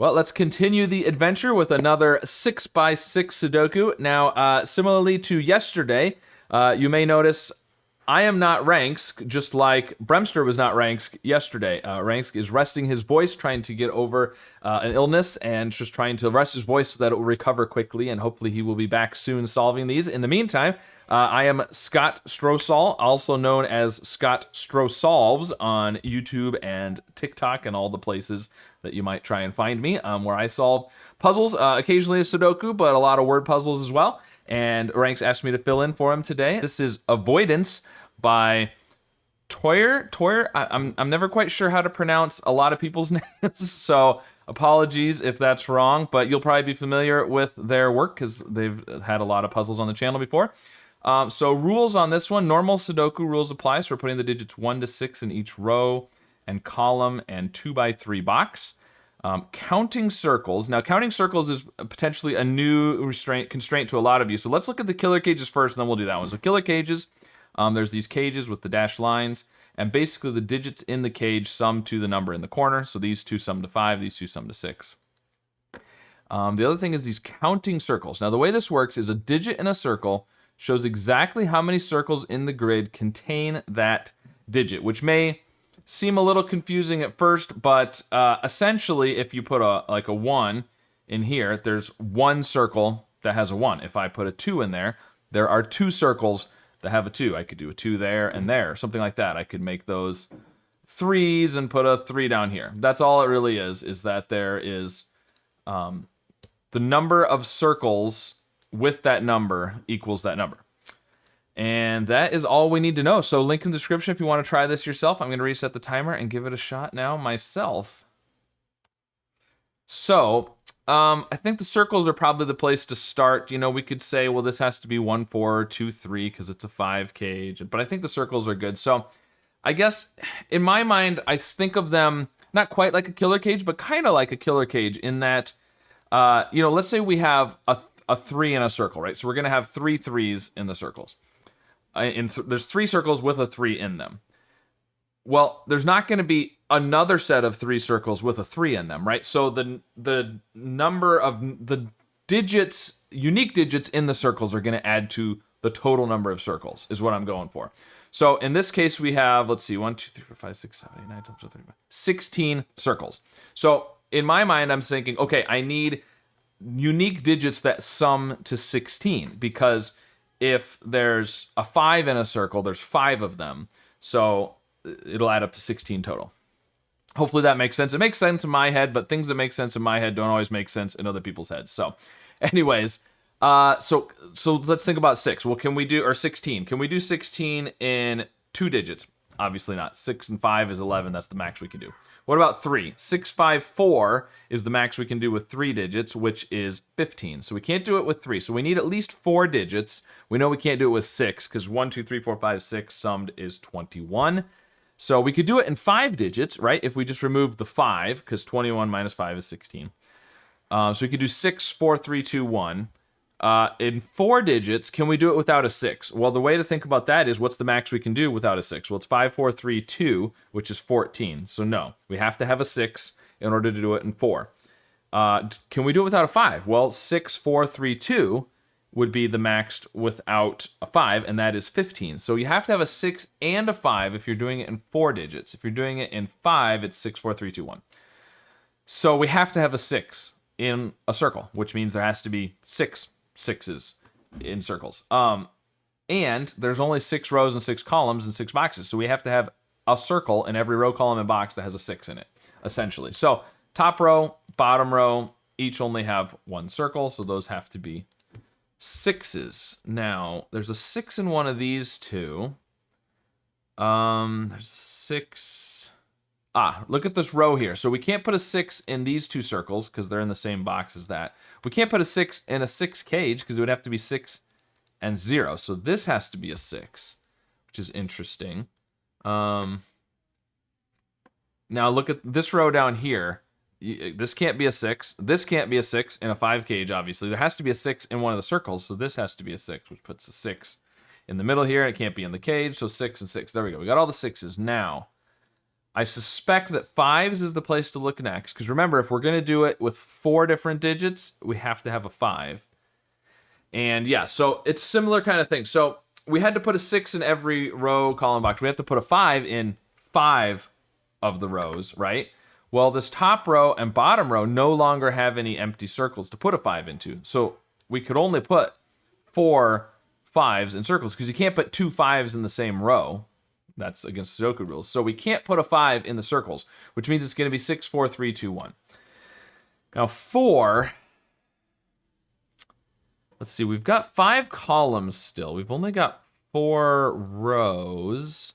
Well, let's continue the adventure with another 6x6 Sudoku. Now, similarly to yesterday, you may notice I am not Ranks, just like Bremster was not Ranks yesterday. Ranks is resting his voice, trying to get over an illness, and just trying to rest his voice so that it will recover quickly, and hopefully he will be back soon solving these. In the meantime, I am Scott Strosol, also known as Scott Strosolves on YouTube and TikTok and all the places that you might try and find me, where I solve puzzles, occasionally a Sudoku, but a lot of word puzzles as well. And Ranks asked me to fill in for him today. This is Avoidance by Toir. I'm never quite sure how to pronounce a lot of people's names, so apologies if that's wrong, but you'll probably be familiar with their work because they've had a lot of puzzles on the channel before. So rules on this one, normal Sudoku rules apply, so we're putting the digits 1 to 6 in each row and column and 2x3 box. Counting circles. Now, counting circles is potentially a new constraint to a lot of you. So let's look at the killer cages first, and then we'll do that one. So killer cages, there's these cages with the dashed lines, and basically the digits in the cage sum to the number in the corner. So these two sum to 5, these two sum to 6. The other thing is these counting circles. Now, the way this works is a digit in a circle shows exactly how many circles in the grid contain that digit, which may seem a little confusing at first, but essentially if you put a 1 in here, there's one circle that has a 1. If I put a 2 in there, there are 2 circles that have a 2. I could do a 2 there and there, something like that. I could make those 3s and put a 3 down here. That's all it really is that there is the number of circles with that number equals that number. And that is all we need to know. So link in the description if you want to try this yourself. I'm going to reset the timer and give it a shot now myself. So I think the circles are probably the place to start. You know, we could say, well, this has to be 1, 4, 2, 3 because it's a 5 cage. But I think the circles are good. So I guess in my mind, I think of them not quite like a killer cage, but kind of like a killer cage in that, you know, let's say we have a 3 in a circle, right? So we're going to have 3 3s in the circles. There's 3 circles with a 3 in them. Well, there's not going to be another set of 3 circles with a 3 in them, right? So the number of the digits, unique digits in the circles are going to add to the total number of circles is what I'm going for. So in this case, we have, let's see, 1, 2, 3, 4, 5, 6, 7, 8, 9, 10, 11, 12, 16 circles. So in my mind, I'm thinking, okay, I need unique digits that sum to 16 because if there's a 5 in a circle, there's 5 of them. So it'll add up to 16 total. Hopefully that makes sense. It makes sense in my head, but things that make sense in my head don't always make sense in other people's heads. So anyways, so let's think about 6. Well, can we do, or 16. Can we do 16 in 2 digits? Obviously not. 6 and 5 is 11. That's the max we can do. What about 3? 6, 5, 4 is the max we can do with 3 digits, which is 15. So we can't do it with 3. So we need at least 4 digits. We know we can't do it with 6 because 1, 2, 3, 4, 5, 6 summed is 21. So we could do it in 5 digits, right? If we just remove the 5, because 21 minus 5 is 16. So we could do 6, 4, 3, 2, 1. In 4 digits, can we do it without a 6? Well, the way to think about that is what's the max we can do without a 6? Well, it's 5, 4, 3, 2, which is 14. So no, we have to have a 6 in order to do it in 4. Can we do it without a 5? Well, 6, 4, 3, 2 would be the max without a 5, and that is 15. So you have to have a 6 and a 5 if you're doing it in 4 digits. If you're doing it in 5, it's 6, 4, 3, 2, 1. So we have to have a 6 in a circle, which means there has to be 6 6s in circles. And there's only 6 rows and 6 columns and 6 boxes. So we have to have a circle in every row, column, and box that has a 6 in it, essentially. So top row, bottom row, each only have 1 circle. So those have to be 6s. Now, there's a 6 in one of these two. There's a 6. Look at this row here. So we can't put a 6 in these 2 circles because they're in the same box as that. We can't put a 6 in a 6 cage because it would have to be 6 and 0. So this has to be a 6, which is interesting. Now look at this row down here. This can't be a 6. This can't be a 6 in a 5 cage, obviously. There has to be a 6 in one of the circles, so this has to be a 6, which puts a 6 in the middle here, and it can't be in the cage, so 6 and 6. There we go. We got all the 6s. Now, I suspect that 5s is the place to look next. Because remember, if we're going to do it with 4 different digits, we have to have a 5. And yeah, so it's similar kind of thing. So we had to put a 6 in every row column box. We have to put a 5 in 5 of the rows, right? Well, this top row and bottom row no longer have any empty circles to put a 5 into. So we could only put 4 5s in circles because you can't put 2 5s in the same row. That's against Sudoku rules. So we can't put a 5 in the circles, which means it's going to be 6, 4, 3, 2, 1. Now 4, let's see, we've got 5 columns still. We've only got 4 rows.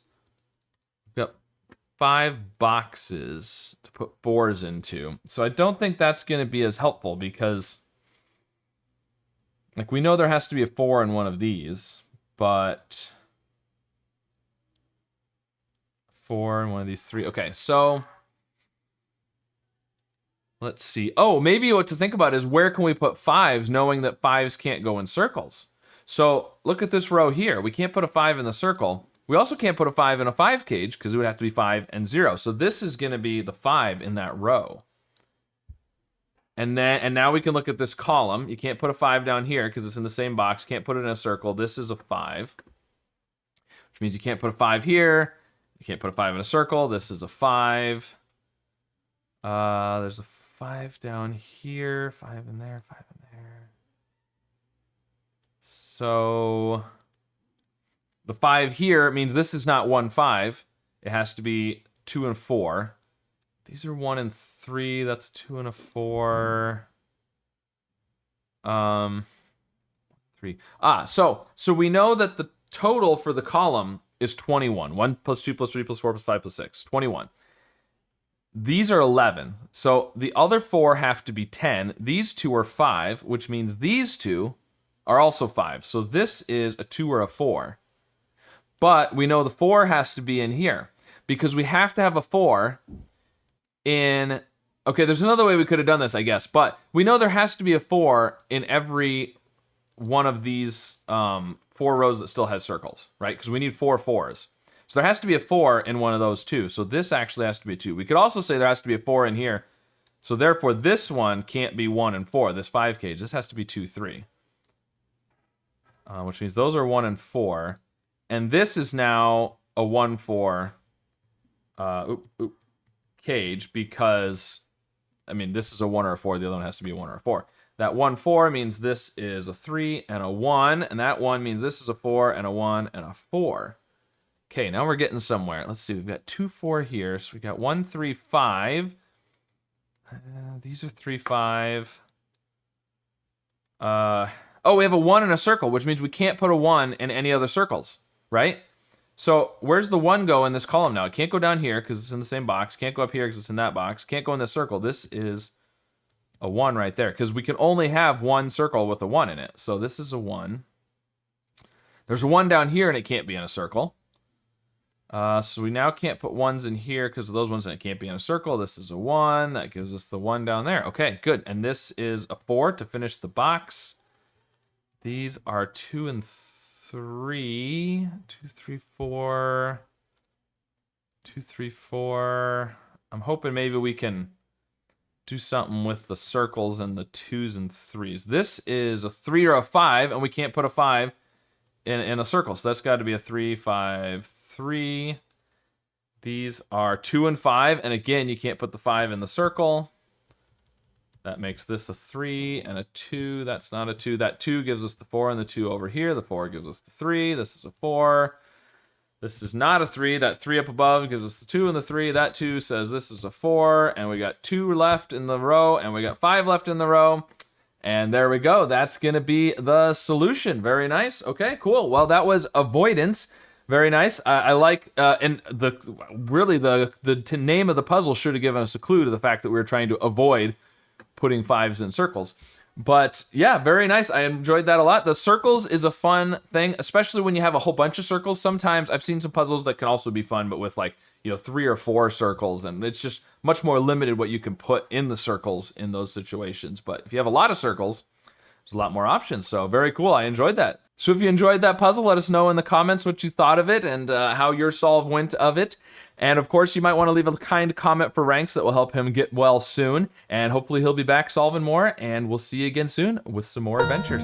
We've got 5 boxes to put 4s into. So I don't think that's going to be as helpful because, like, we know there has to be a 4 in one of these, but 4 in one of these 3. Okay, so let's see. Oh, maybe what to think about is where can we put 5s knowing that 5s can't go in circles? So look at this row here. We can't put a 5 in the circle. We also can't put a 5 in a 5 cage because it would have to be 5 and 0. So this is going to be the 5 in that row. And now we can look at this column. You can't put a 5 down here because it's in the same box. Can't put it in a circle. This is a 5, which means you can't put a 5 here. You can't put a 5 in a circle. This is a 5. There's a 5 down here. 5 in there. 5 in there. So the 5 here means this is not 1, 5. It has to be 2 and 4. These are 1 and 3. That's 2 and a 4. 3. So we know that the total for the column is 21. 1 plus 2 plus 3 plus 4 plus 5 plus 6. 21. These are 11. So the other 4 have to be 10. These 2 are 5, which means these 2 are also 5. So this is a 2 or a 4. But we know the 4 has to be in here because we have to have a 4 in... Okay, there's another way we could have done this, I guess. But we know there has to be a 4 in every one of these 4 rows that still has circles, right? Because we need 4 4s. So there has to be a 4 in one of those too. So this actually has to be 2. We could also say there has to be a 4 in here. So therefore, this one can't be 1 and 4, this 5 cage. This has to be 2, 3. Which means those are 1 and 4. And this is now a 1, 4 cage because, I mean, this is a 1 or a 4. The other one has to be a 1 or a 4. That 1, 4 means this is a 3 and a 1. And that 1 means this is a 4 and a 1 and a 4. Okay, now we're getting somewhere. Let's see. We've got 2, 4 here. So we got 1, 3, 5. These are 3, 5. Oh, we have a 1 in a circle, which means we can't put a 1 in any other circles, right? So where's the 1 go in this column now? It can't go down here because it's in the same box. Can't go up here because it's in that box. Can't go in this circle. This is a 1 right there because we can only have 1 circle with a 1 in it. So this is a 1. There's a 1 down here and it can't be in a circle. So we now can't put 1s in here because of those ones and it can't be in a circle. This is a 1. That gives us the 1 down there. Okay, good. And this is a 4 to finish the box. These are 2 and 3. 2, 3, 4. 2, 3, 4. I'm hoping maybe we can do something with the circles and the 2s and 3s. This is a 3 or a 5, and we can't put a 5 in a circle. So that's got to be a 3, 5, 3. These are 2 and 5, and again, you can't put the 5 in the circle. That makes this a 3 and a 2. That's not a 2. That 2 gives us the 4 and the 2 over here. The 4 gives us the 3. This is a 4. This is not a 3. That 3 up above gives us the 2 and the 3. That 2 says this is a 4. And we got 2 left in the row. And we got 5 left in the row. And there we go. That's going to be the solution. Very nice. Okay, cool. Well, that was Avoidance. Very nice. I like, and the name of the puzzle should have given us a clue to the fact that we were trying to avoid putting 5s in circles. But yeah, very nice. I enjoyed that a lot. The circles is a fun thing, especially when you have a whole bunch of circles. Sometimes I've seen some puzzles that can also be fun, but with 3 or 4 circles, and it's just much more limited what you can put in the circles in those situations. But if you have a lot of circles, there's a lot more options. So very cool. I enjoyed that. So if you enjoyed that puzzle, let us know in the comments what you thought of it and how your solve went of it. And of course, you might want to leave a kind comment for Ranks that will help him get well soon. And hopefully he'll be back solving more. And we'll see you again soon with some more adventures.